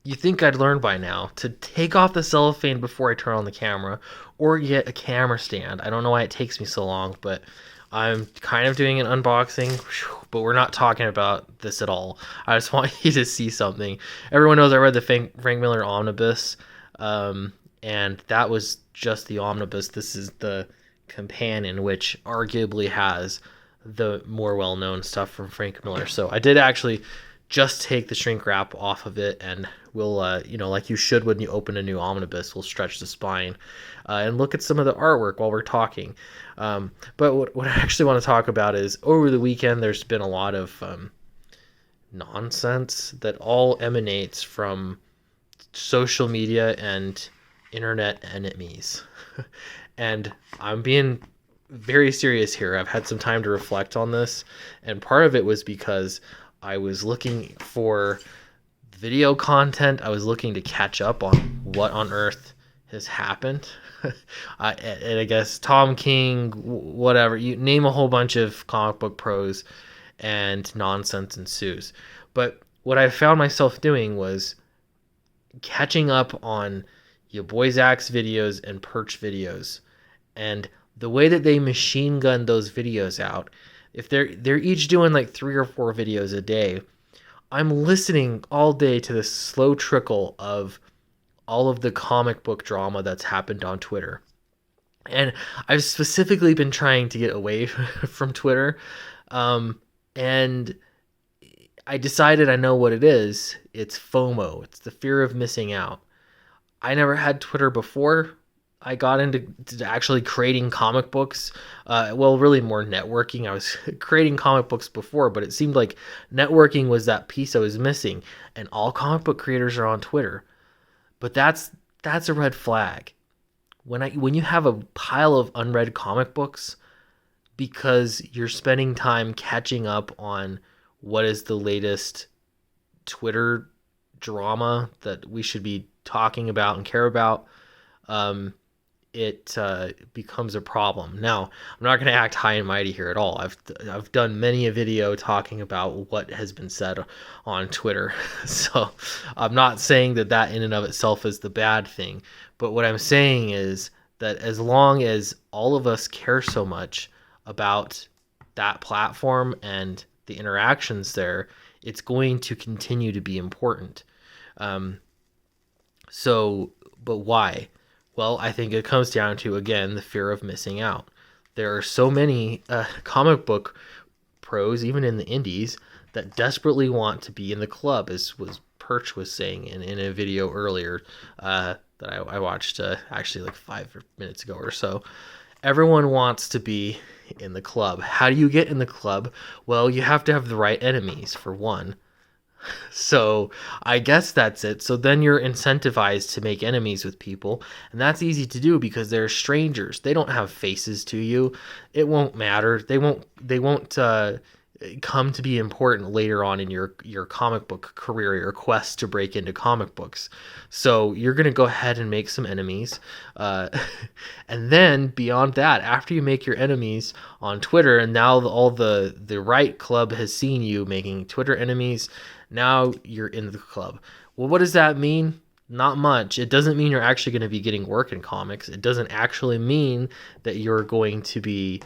you think I'd learn by now to take off the cellophane before I turn on the camera or get a camera stand. I don't know why it takes me so long, but I'm kind of doing an unboxing, but we're not talking about this at all. I just want you to see something. Everyone knows I read the Frank Miller Omnibus, and that was just the omnibus. This is the companion, which arguably has the more well-known stuff from Frank Miller. So I did actually just take the shrink wrap off of it, and we'll, like you should when you open a new omnibus, we'll stretch the spine and look at some of the artwork while we're talking. But what I actually want to talk about is over the weekend, there's been a lot of nonsense that all emanates from social media and internet enemies. And I'm being very serious here. I've had some time to reflect on this, and part of it was because I was looking for video content. I was looking to catch up on what on earth has happened. And I guess Tom King, whatever, you name a whole bunch of comic book pros, and nonsense ensues. But what I found myself doing was catching up on your boy Zach's videos and Perch videos, and the way that they machine gun those videos out. If they're each doing like 3 or 4 videos a day, I'm listening all day to this slow trickle of all of the comic book drama that's happened on Twitter. And I've specifically been trying to get away from Twitter. And I decided I know what it is. It's FOMO. It's the fear of missing out. I never had Twitter before I got into actually creating comic books. Really more networking. I was creating comic books before, but it seemed like networking was that piece I was missing. And all comic book creators are on Twitter. But that's a red flag. When you have a pile of unread comic books because you're spending time catching up on what is the latest Twitter drama that we should be talking about and care about, it becomes a problem. Now, I'm not going to act high and mighty here at all. I've done many a video talking about what has been said on Twitter. So I'm not saying that in and of itself is the bad thing. But what I'm saying is that as long as all of us care so much about that platform and the interactions there, it's going to continue to be important. But why? Well, I think it comes down to, again, the fear of missing out. There are so many comic book pros, even in the indies, that desperately want to be in the club, as Perch was saying in a video earlier that I watched actually like 5 minutes ago or so. Everyone wants to be in the club. How do you get in the club? Well, you have to have the right enemies, for one. So I guess that's it. So then you're incentivized to make enemies with people, and that's easy to do because they're strangers. They don't have faces to you. It won't matter. They won't come to be important later on in your comic book career, your quest to break into comic books. So you're going to go ahead and make some enemies. And then beyond that, after you make your enemies on Twitter, and now all the right club has seen you making Twitter enemies, now you're in the club. Well, what does that mean? Not much. It doesn't mean you're actually going to be getting work in comics. It doesn't actually mean that you're going to be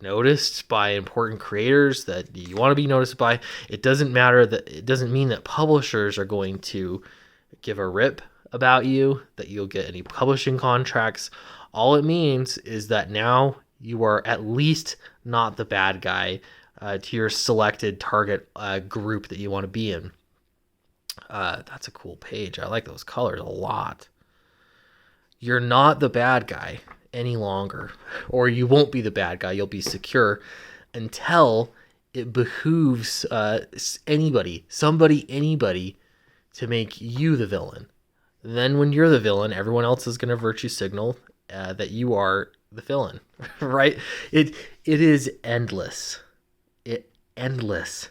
noticed by important creators that you want to be noticed by. It doesn't mean that publishers are going to give a rip about you, that you'll get any publishing contracts. All it means is that now you are at least not the bad guy to your selected target group that you want to be in. That's a cool page. I like those colors a lot. You're not the bad guy any longer, or you won't be the bad guy. You'll be secure until it behooves anybody to make you the villain. Then when you're the villain, everyone else is going to virtue signal that you are the villain, right? It is endless. Endless.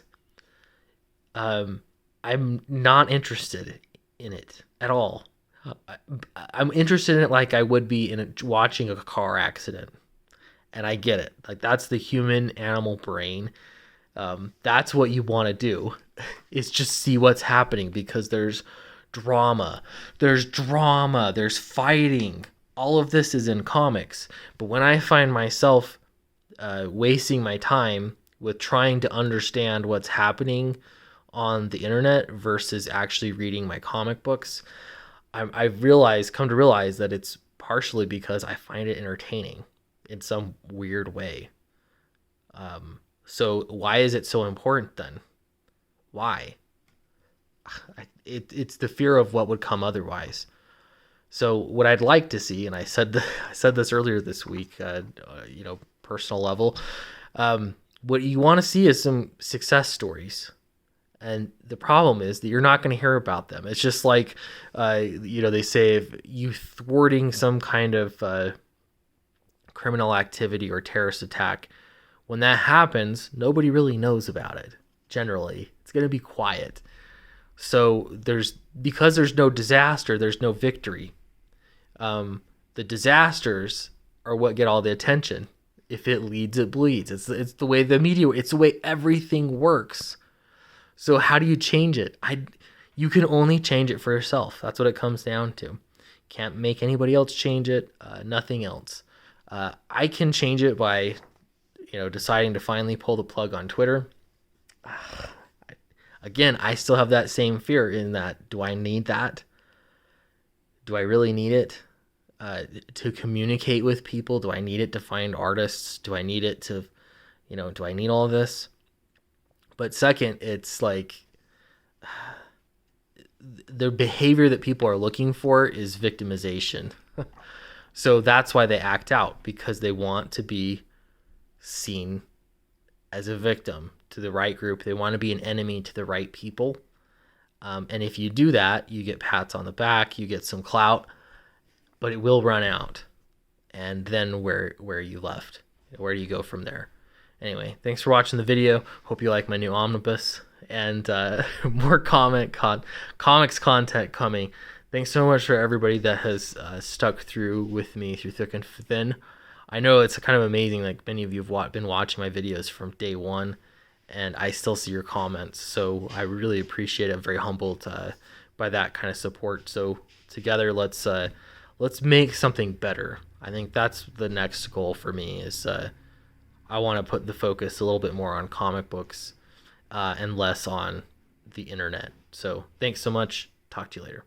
I'm not interested in it at all. I'm interested in it like I would be in watching a car accident. And I get it. Like, that's the human animal brain. That's what you want to do, is just see what's happening, because there's drama. There's fighting. All of this is in comics. But when I find myself wasting my time with trying to understand what's happening on the internet versus actually reading my comic books, I've come to realize that it's partially because I find it entertaining in some weird way. So why is it so important then? Why? It's the fear of what would come otherwise. So what I'd like to see, and I said this earlier this week, personal level, what you want to see is some success stories. And the problem is that you're not going to hear about them. It's just like, they say if you thwarting some kind of criminal activity or terrorist attack, when that happens, nobody really knows about it. Generally, it's going to be quiet. So because there's no disaster, there's no victory. The disasters are what get all the attention. If it leads, it bleeds. It's the way the media. It's the way everything works. So how do you change it? You can only change it for yourself. That's what it comes down to. Can't make anybody else change it. Nothing else. I can change it by, deciding to finally pull the plug on Twitter. Again, I still have that same fear in that. Do I need that? Do I really need it to communicate with people? Do I need it to find artists? Do I need it to, do I need all of this? But second, it's like the behavior that people are looking for is victimization. So that's why they act out, because they want to be seen as a victim to the right group. They want to be an enemy to the right people. And if you do that, you get pats on the back, you get some clout, but it will run out. And then where you left? Where do you go from there? Anyway, thanks for watching the video. Hope you like my new omnibus, and more comics content coming. Thanks so much for everybody that has stuck through with me through thick and thin. I know it's kind of amazing, like many of you have been watching my videos from day one, and I still see your comments. So I really appreciate it. I'm very humbled by that kind of support. So together, let's make something better. I think that's the next goal for me is I want to put the focus a little bit more on comic books and less on the internet. So thanks so much. Talk to you later.